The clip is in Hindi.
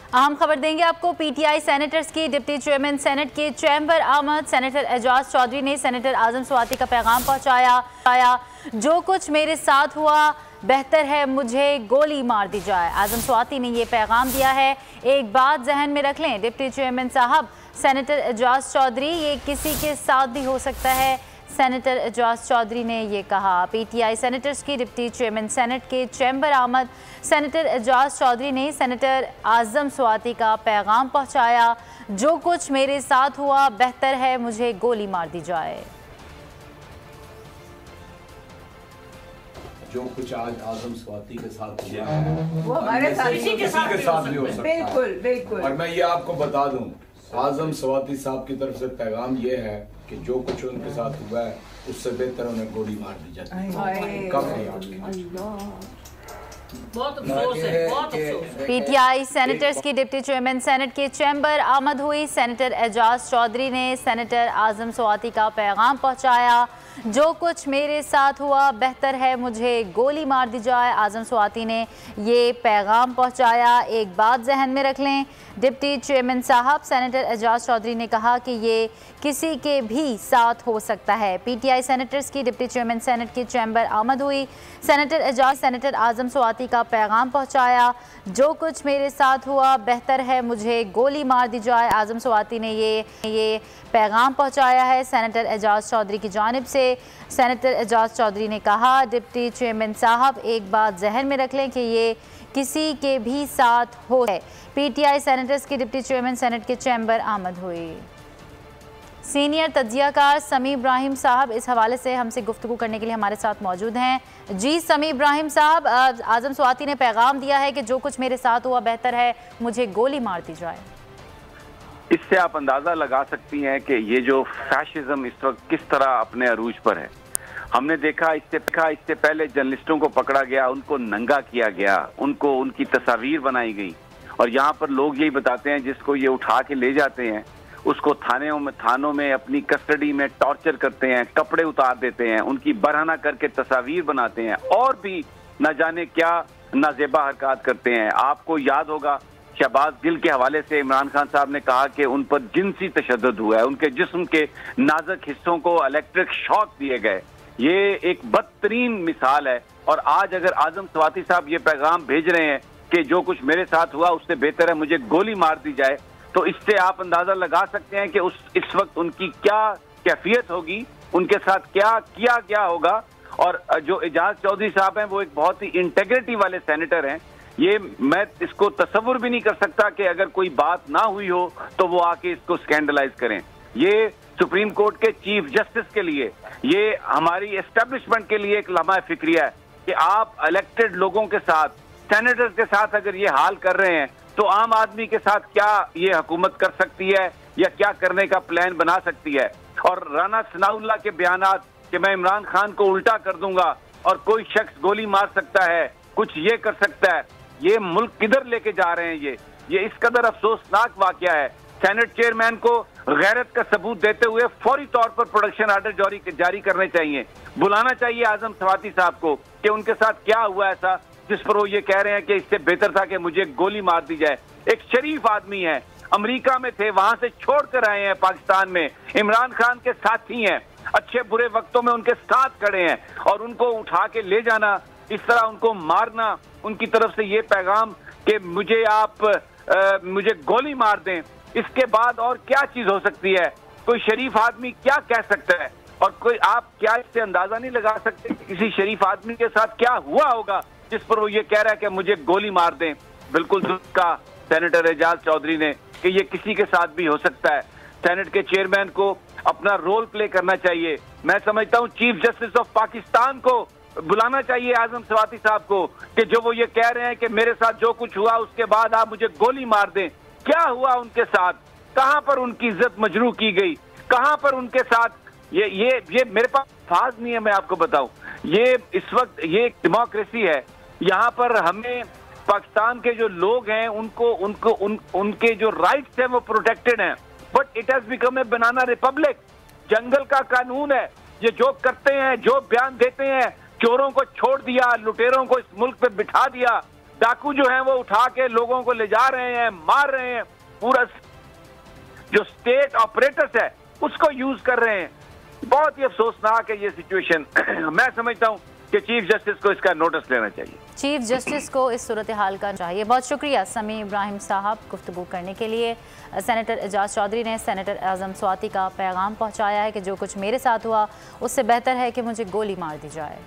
अहम खबर देंगे आपको। पीटीआई सेनेटर्स की डिप्टी चेयरमैन सेनेट के चैम्बर आमद सेनेटर एजाज चौधरी ने सेनेटर आजम स्वाति का पैगाम पहुंचाया। जो कुछ मेरे साथ हुआ बेहतर है मुझे गोली मार दी जाए। आजम स्वाति ने ये पैगाम दिया है। एक बात जहन में रख लें डिप्टी चेयरमैन साहब सेनेटर एजाज चौधरी, ये किसी के साथ भी हो सकता है। सेनेटर एजाज चौधरी ने ये कहा। पीटीआई सेनेटर्स की डिप्टी चेयरमैन सेनेट के चैम्बर आमद सेनेटर एजाज चौधरी ने सेनेटर आजम स्वाति का पैगाम पहुंचाया। जो कुछ मेरे साथ हुआ बेहतर है मुझे गोली मार दी जाए। जो कुछ आज आजम स्वाति के साथ हुआ है वो हमारे किसी के साथ भी हो सकता है। बिल्कुल बिल्कुल। और मैं ये आपको बता दूं, आजम स्वाति साहब की तरफ से पैगाम ये है कि जो कुछ उनके साथ हुआ है उससे बेहतर उन्हें गोली मार दी जाती है। कब बहुत अफसोस है, बहुत अफसोस। पीटीआई सेनेटर्स की डिप्टी चेयरमैन सेनेट के चैम्बर आमद हुई। सेनेटर एजाज चौधरी ने सेनेटर आजम स्वाति का पैगाम पहुंचाया। जो कुछ मेरे साथ हुआ बेहतर है मुझे गोली मार दी जाए। आजम स्वाति ने ये पैगाम पहुंचाया। एक बात जहन में रख लें डिप्टी चेयरमैन साहब सेनेटर एजाज चौधरी ने कहा कि ये किसी के भी साथ हो सकता है। पीटीआई सेनेटर्स की डिप्टी चेयरमैन सेनेट की चैम्बर आमद हुई। सेनेटर एजाज सेनेटर आजम स्वाति का पैगाम पहुंचाया। जो कुछ मेरे साथ हुआ बेहतर है मुझे गोली मार दी जाए। आजम स्वाति ने ये पैगाम पहुंचाया है सेनेटर एजाज चौधरी की जानिब से। सेनेटर एजाज चौधरी ने कहा डिप्टी चेयरमैन साहब एक बात जहन में रख लें कि ये किसी के भी साथ हो है। पीटीआई सेनेटर्स की डिप्टी चेयरमैन सेनेट के चैम्बर आमद हुई। सीनियर तज्जियाकार समी इब्राहिम साहब इस हवाले से हमसे गुफ्तगू करने के लिए हमारे साथ मौजूद हैं। जी समी इब्राहिम साहब, आजम स्वाति ने पैगाम दिया है कि जो कुछ मेरे साथ हुआ बेहतर है मुझे गोली मार दी जाए। इससे आप अंदाजा लगा सकती हैं कि ये जो फैशिज्म इस वक्त किस तरह अपने अरूज पर है। हमने देखा इससे पहले जर्नलिस्टों को पकड़ा गया, उनको नंगा किया गया, उनको उनकी तस्वीर बनाई गई और यहाँ पर लोग यही बताते हैं जिसको ये उठा के ले जाते हैं उसको थानों में अपनी कस्टडी में टॉर्चर करते हैं, कपड़े उतार देते हैं, उनकी बरहना करके तस्वीर बनाते हैं और भी न जाने क्या नाजेबा हरकत करते हैं। आपको याद होगा शहबाज गिल के हवाले से इमरान खान साहब ने कहा कि उन पर जिनसी तशद्दुद हुआ है, उनके जिस्म के नाजुक हिस्सों को इलेक्ट्रिक शॉक दिए गए। ये एक बदतरीन मिसाल है। और आज अगर आजम स्वाति साहब ये पैगाम भेज रहे हैं कि जो कुछ मेरे साथ हुआ उससे बेहतर है मुझे गोली मार दी जाए, तो इससे आप अंदाजा लगा सकते हैं कि इस वक्त उनकी क्या कैफियत होगी, उनके साथ क्या किया गया होगा। और जो एजाज चौधरी साहब हैं वो एक बहुत ही इंटेग्रिटी वाले सेनेटर हैं। ये मैं इसको तसव्वुर भी नहीं कर सकता कि अगर कोई बात ना हुई हो तो वो आके इसको स्कैंडलाइज करें। ये सुप्रीम कोर्ट के चीफ जस्टिस के लिए, ये हमारी एस्टेब्लिशमेंट के लिए एक लम्हा फिक्रिया है कि आप इलेक्टेड लोगों के साथ, सेनेटर्स के साथ अगर ये हाल कर रहे हैं तो आम आदमी के साथ क्या ये हुकूमत कर सकती है या क्या करने का प्लान बना सकती है। और राना सनाउल्लाह के बयानात कि मैं इमरान खान को उल्टा कर दूंगा और कोई शख्स गोली मार सकता है, कुछ ये कर सकता है, ये मुल्क किधर लेके जा रहे हैं। ये इस कदर अफसोसनाक वाकया है। सेनेट चेयरमैन को गैरत का सबूत देते हुए फौरी तौर पर प्रोडक्शन आर्डर जारी करने चाहिए। बुलाना चाहिए आजम स्वाति साहब को कि उनके साथ क्या हुआ ऐसा जिस पर वो ये कह रहे हैं कि इससे बेहतर था कि मुझे गोली मार दी जाए। एक शरीफ आदमी है, अमेरिका में थे, वहां से छोड़ कर आए हैं पाकिस्तान में, इमरान खान के साथी हैं, अच्छे बुरे वक्तों में उनके साथ खड़े हैं और उनको उठा के ले जाना, इस तरह उनको मारना, उनकी तरफ से ये पैगाम कि मुझे गोली मार दें, इसके बाद और क्या चीज हो सकती है। कोई शरीफ आदमी क्या कह सकता है और कोई आप क्या इससे अंदाजा नहीं लगा सकते कि किसी शरीफ आदमी के साथ क्या हुआ होगा जिस पर वो ये कह रहा है कि मुझे गोली मार दें। बिल्कुल दुरुस्त कहा सेनेटर एजाज चौधरी ने कि ये किसी के साथ भी हो सकता है। सेनेट के चेयरमैन को अपना रोल प्ले करना चाहिए। मैं समझता हूँ चीफ जस्टिस ऑफ पाकिस्तान को बुलाना चाहिए आजम स्वाति साहब को कि जो वो ये कह रहे हैं कि मेरे साथ जो कुछ हुआ उसके बाद आप मुझे गोली मार दें। क्या हुआ उनके साथ, कहां पर उनकी इज्जत मजरू की गई, कहां पर उनके साथ ये मेरे पास अल्फाज नहीं है। मैं आपको बताऊं, ये इस वक्त ये एक डेमोक्रेसी है। यहाँ पर हमें पाकिस्तान के जो लोग हैं उनके जो राइट्स हैं वो प्रोटेक्टेड हैं, but it has become a banana republic. जंगल का कानून है। ये जो करते हैं, जो बयान देते हैं, चोरों को छोड़ दिया, लुटेरों को इस मुल्क पे बिठा दिया, डाकू जो है वो उठा के लोगों को ले जा रहे हैं, मार रहे हैं, पूरा जो स्टेट ऑपरेटर्स है उसको यूज कर रहे हैं। बहुत ही अफसोसनाक है ये सिचुएशन। मैं समझता हूँ कि चीफ जस्टिस को इसका नोटिस लेना चाहिए। चीफ जस्टिस को इस सूरत हाल का चाहिए। बहुत शुक्रिया समी इब्राहिम साहब गुफ्तगू करने के लिए। सेनेटर एजाज चौधरी ने सेनेटर आज़म स्वाति का पैगाम पहुंचाया है कि जो कुछ मेरे साथ हुआ उससे बेहतर है कि मुझे गोली मार दी जाए।